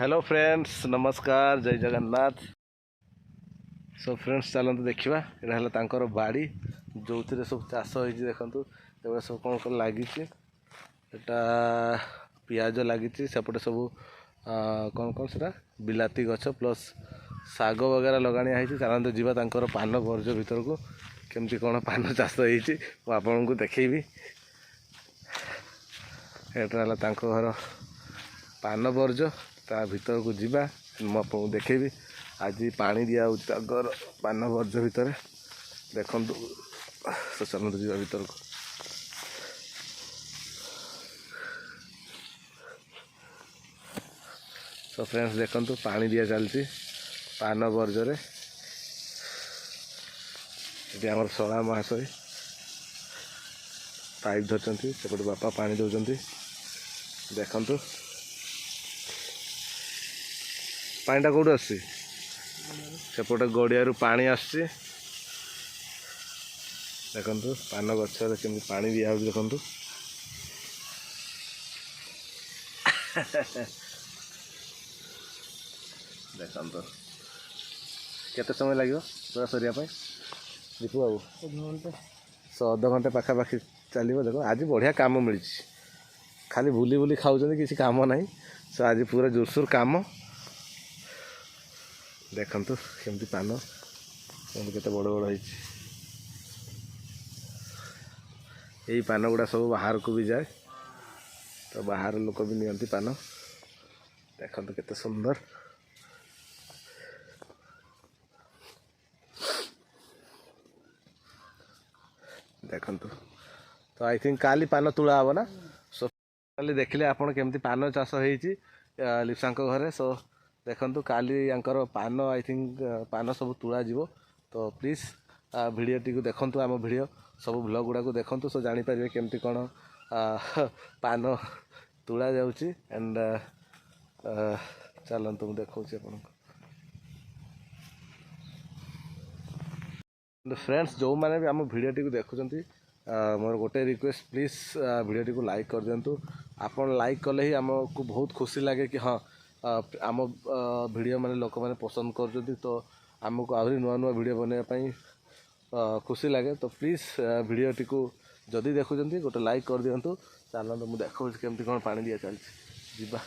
Hello friends नमस्कार जय Jagannath. So friends चलते देखा यहाँ है बाड़ी जो सब चाष हो देखु एवं सब कौन कौन लगी पियाज लगी सेपटे सब कौन कौन से बिलाती गछ प्लस शाग वगैरह लगाणिया है। चलते जीवा पान बर्ज भर को केमती कौन पान चाष होपन को देखी यहाँ घर पान बर्ज ता भीतर को जीवा मुझे देखेबी आज पानी दिया घर पान बर्ज भितर देखु तो चलते जीवा भीतर को। तो फ्रेंड्स देखु पानी दिया चलती पान बर्जरे ये आम शला महाशय पाइप धरती सेपटे बापा पानी दौरान देखु पानीटा कौट आसपटे गड़िया पानी आसु देखु पान गचर केमी पानी दिया देखु देखु केते समय लगे पूरा सरिया दीपू बाबू अध घंटे पाखापाखि चलो देख आज बढ़िया कम मिली खाली बुली बुली खाऊँ किसी काम ना सो आज पूरा जोरसोर काम देखु केमती पान केते बड़ बड़ यही पान गुड़ा सब बाहर को भी जाए तो बाहर लोक भी नियंती पान देखु केते सुंदर देखु तो आई थिंक काली पान तुला हम ना सो काली देखले आपण केमती पान चाष होती लिप्सा घरे सो देखु काली यांकर पान आई थिंक पान सब तुला जीवो तो प्लीज वीडियो टी देखु आम वीडियो सब ब्लॉग गुड़ा को देखु सो जानीपर केमती कौन पान तुला जाऊँगी एंड चलतु मुझे देखा आप फ्रेंड्स जो मैंने भी आम वीडियो टी देखुं मोर गोटे रिक्वेस्ट प्लीज वीडियो टी को लाइक कर दिंतु आपन लाइक कले ही आमको बहुत खुशी लगे कि हाँ आम वीडियो माने लोक मैंने पसंद कर तो आमको आहरी नुआ नुआ वीडियो बनवाई खुशी लगे तो प्लीज वीडियो टी को जदि देखुं गोटे लाइक कर दिंतु चलते मुझे देखा केमती कौन पानी दिया चलती जीवा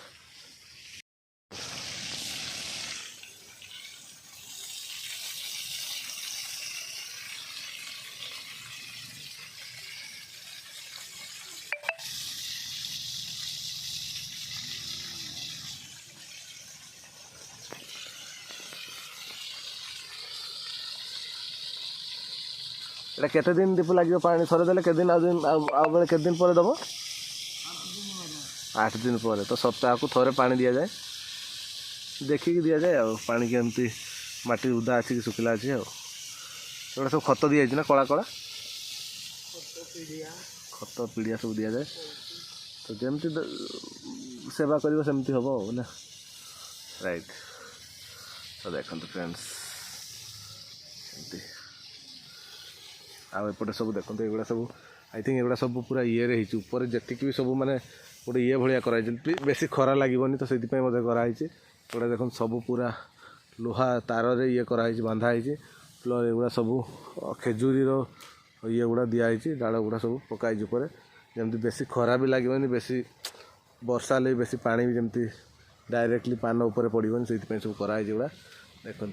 एटा केते दिन दीप लगे पानी थरे देले केते दिन बेले केते दिन पर दब 8 दिन पर तो सप्ताह को थोड़े पानी दि जाए देखिकी दि जाए पानी केमती माटी उदा अच्छी सुखला अच्छी गोटे सब खत दी जाए ना कला कला खत पीड़िया सब दि जाए तो जमती सेवा कर सेमती हम ना राइट। तो देखो फ्रेंड्स आउपटे सब देखो ये सब आई थिंक एगुड़ा सब पूरा ये ऊपर जी भी सब माने गोटे ये भाया कराई बेसी खरा लगे तो से मत कराई गोटे देख सब पूरा लुहा तार रे ये कराई बांधाई प्लस एगुड़ा सब खेजूरी ये गुड़ा दिखाई डाल गुड़ा सब पकाई ऊपर जमी बेसी खरा भी लगे बेसी वर्षा लगे बेसी पानी भी जमी डायरेक्टली पान उपर पड़ोनी से सब कराई गुड़ा देखु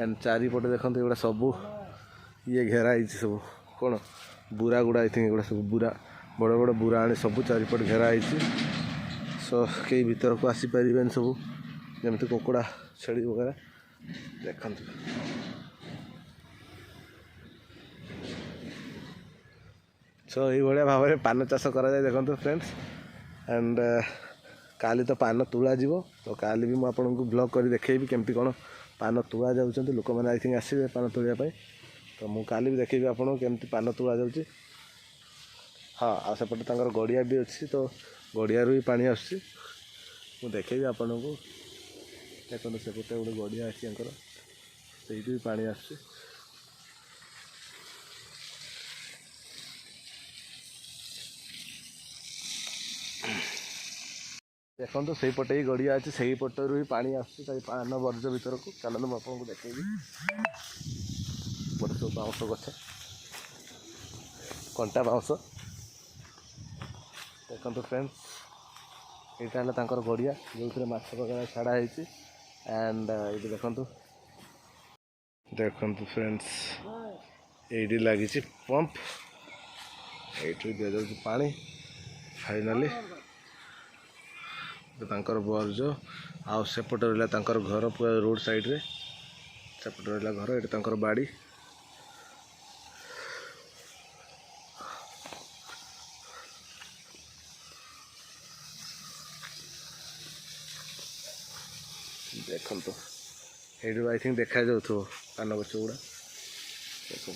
एंड चारिपटे देखते एगुड़ा सब ये घेराई सब कौन बुरा गुड़ा आई थिंक एगुड़ा सब बुरा बड़ बड़ बुरा आनी सब चारिपट घेराई सो कई भीतर को आसीपर सब जमी कुकुड़ा छेड़ी वगैरह देखु सो ये भाव में पान चाष कराए देखो फ्रेंड्स एंड काली तो पान तुला जीव तो काली भी मुझे ब्लॉग कर देखेबी केमती कौन पान तुला जाऊँ लोक मैंने आई थिंक आसवे पान तुलिया तो मुझे काली भी देखेबी आपको केमती पान तुला जाऊँगी। हाँ आसेपटे गड़िया भी अच्छी तो गड़िया भी पानी आसुची मुझे देखेबी आपको देखो सेपटे गोटे गड़िया अच्छी से भी पानी आसुची देखो से पटे ही गड़िया अच्छे से पटर ही पानी आसान बर्ज भर को चलते मुझे आपको देखी बड़े सब बाउंस गछ कंटा बाउंस देखो फ्रेंड्स यहाँ है गड़िया जो माछ वगैरह छाड़ा एंड ये देखो फ्रेंड्स ये लगी पंप ये दि जाऊँ पानी फाइनाली बर्ज आउ सेपट रहा घर पूरा रोड साइड रे सेपट रहा घर ये बाड़ी देखो ये आई थिंक देखा जाऊ पान गछ गुड़ा देखो।